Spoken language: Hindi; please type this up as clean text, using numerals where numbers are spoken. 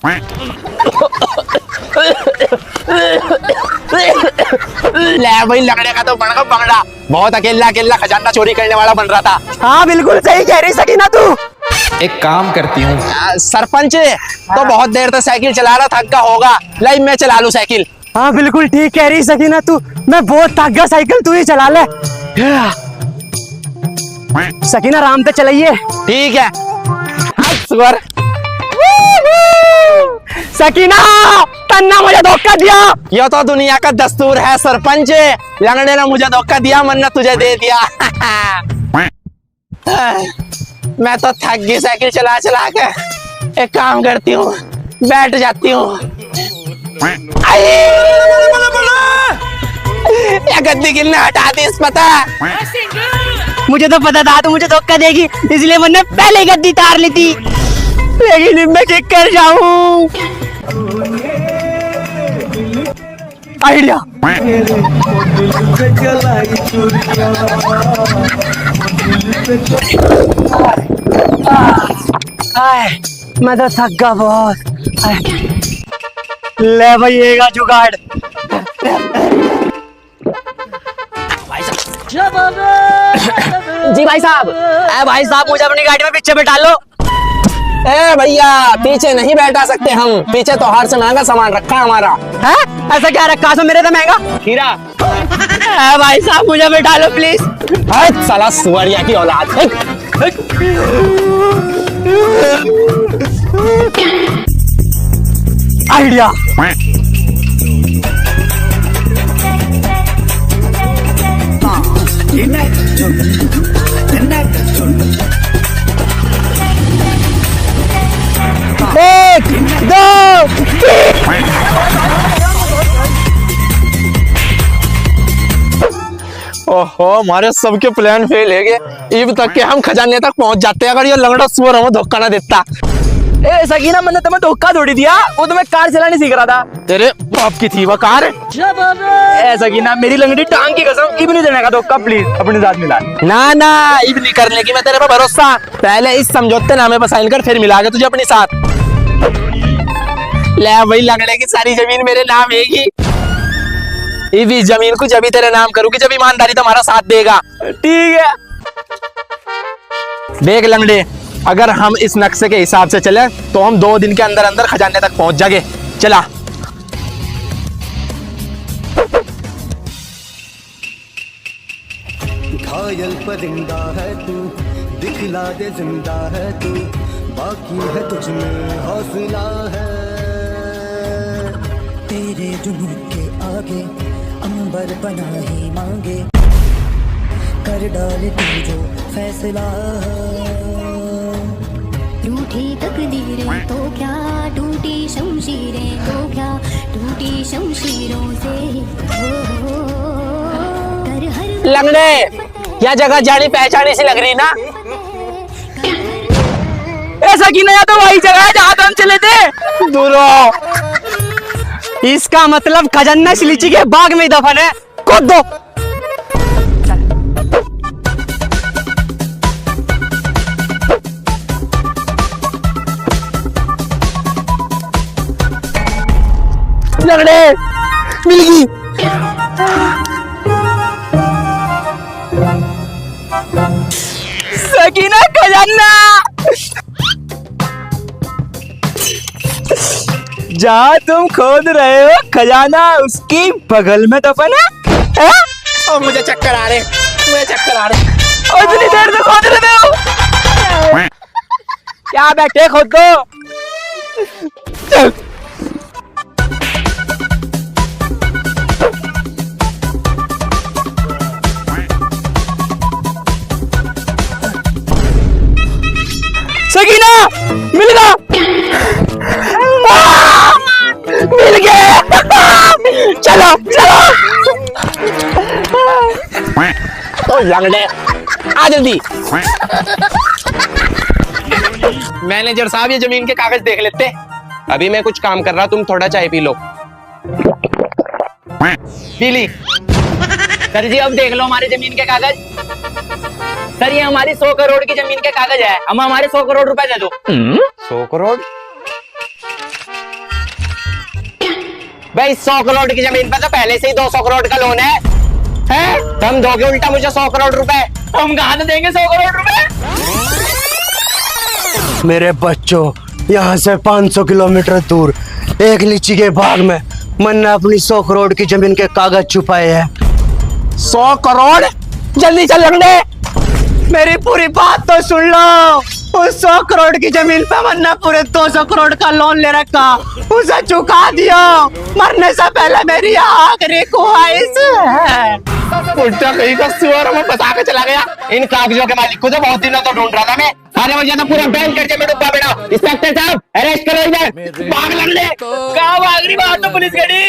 ले भाई, लगने का तो बड़ा बंगड़ा बहुत अकेला अकेला खजाना चोरी करने वाला बन रहा था। हाँ बिल्कुल सही कह रही सकीना तू। एक काम करती हूँ, सरपंच तो बहुत देर तक साइकिल चला रहा, थक गया होगा, लाई मैं चला लूं साइकिल। हाँ बिल्कुल ठीक कह रही सकीना तू, मैं बहुत थक गया, साइकिल तू ही चला ले। सकीना आराम से चलाइए। ठीक है। सुअर सकीना तन्ना मुझे धोखा दिया। यह तो दुनिया का दस्तूर है सरपंच, लंगड़े ने मुझे धोखा दिया, मन्ना तुझे दे दिया। मैं तो थक गई साइकिल चला चला के, एक काम करती हूँ, बैठ जाती हूँ। या गद्दी गिरने हटा दी इस पता। मुझे तो पता था तू मुझे धोखा देगी, इसलिए मैंने पहले गद्दी तार ली थी, लेकिन मैं किक कर जाऊं। आइडिया। मैं तो थक गया बहुत। ले भाई ये का जुगाड़। जी भाई साहब। भाई साहब मुझे अपनी गाड़ी में पीछे बैठा लो। ए भैया, पीछे नहीं बैठा सकते हम, पीछे तो हर से महंगा सामान रखा है हमारा। है? ऐसा क्या रखा है मेरे तो महंगा खीरा। भाई साहब मुझे बैठा लो प्लीज। साला सुअरिया की औलाद। आइडिया। एक दो ओहो, हमारे सबके प्लान फेल है गए। इब तक के हम खजाने तक पहुंच जाते अगर ये लंगड़ा सुअर हमें धोखा ना देता। ए सकीना मैंने तुम्हें धोखा थोड़ी दिया, वो तुम्हें कार चलाने सीख रहा था। तेरे बाप की थी वो कार। ए सकीना मेरी लंगड़ी टांग की कसम, इब नहीं देने का धोखा, प्लीज अपने साथ मिला। ना ना, इब नहीं करने की मैं तेरे पे भरोसा। पहले इस समझौते नामे पर साइन कर, फिर मिला के तुझे अपने साथ। ले वही लंगड़े की सारी जमीन मेरे नाम है। इस जमीन को जब भी तेरे नाम करूंगी जब ईमानदारी तुम्हारा साथ देगा। ठीक है। देख लंगड़े, अगर हम इस नक्शे के हिसाब से चले तो हम 2 दिन के अंदर अंदर खजाने तक पहुंच जाएंगे। चला। घायल परिंदा है तू, दिखला दे जिंदा है तू, बाकी है तुझ में हौसला है। तेरे जुनून के आगे अंबर बना ही मांगे, कर डाले तू जो फैसला। रूठी तकदीरें तो क्या, टूटी शमशीरें तो क्या, टूटी शमशीरों से कर हर लंगड़े, यह जगह जानी पहचानी सी लग रही ना। ऐसा कि नया तो वही जगह है जहाँ तो हम चले थे। दूरो, इसका मतलब खजाना लीची के बाग में दफन है। कूद दो। लंगड़े मिल गई। सकीना खजाना जहाँ तुम खोद रहे हो खजाना उसकी बगल में दफन है। और मुझे चक्कर आ रहे, मुझे चक्कर आ रहे। और इतनी देर से खोद रहे हो क्या? बैठे खोद दो। सकीना मिल गया, मिल गया। चलो चलो। तो लंगड़े आ जल्दी। मैनेजर साहब ये जमीन के कागज देख लेते। अभी मैं कुछ काम कर रहा, तुम थोड़ा चाय पी लो। पी ली। सर जी अब देख लो हमारी जमीन के कागज। सर ये हमारी 100 करोड़ की जमीन के कागज है, हम हमारे 100 करोड़ रुपए दे दो। 100 करोड़? भाई 100 करोड़ की जमीन पर तो पहले से ही 200 करोड़ का लोन है तुम दोगे उल्टा मुझे 100 करोड़ रुपए। हम कहाँ से देंगे 100 करोड़ रुपए? मेरे बच्चों, यहाँ से 500 किलोमीटर दूर एक लीची के बाग में मैंने अपनी 100 करोड़ की जमीन के कागज छुपाए हैं। 100 करोड़? जल्दी चल लंगड़े। मेरी पूरी बात तो सुन लो। उस 100 करोड़ की जमीन पे मैंने पूरे 200 करोड़ का लोन ले रखा, उसे चुका दिया। मरने से पहले मेरी आखिरी ख्वाहिश है। उल्टा कहीं का सुअर हमें फंसा के चला गया। इन कागजों के मालिक को तो बहुत दिनों तो ढूंढ रहा था मैं। अरे मुझे तो पूरा बैंक करके मैं डूबा बेटा। इंस्पेक्टर साहब अरेस्ट करो इधर। भाग लंगड़े। कहाँ भाग रही? बाहर तो पुलिस खड़ी।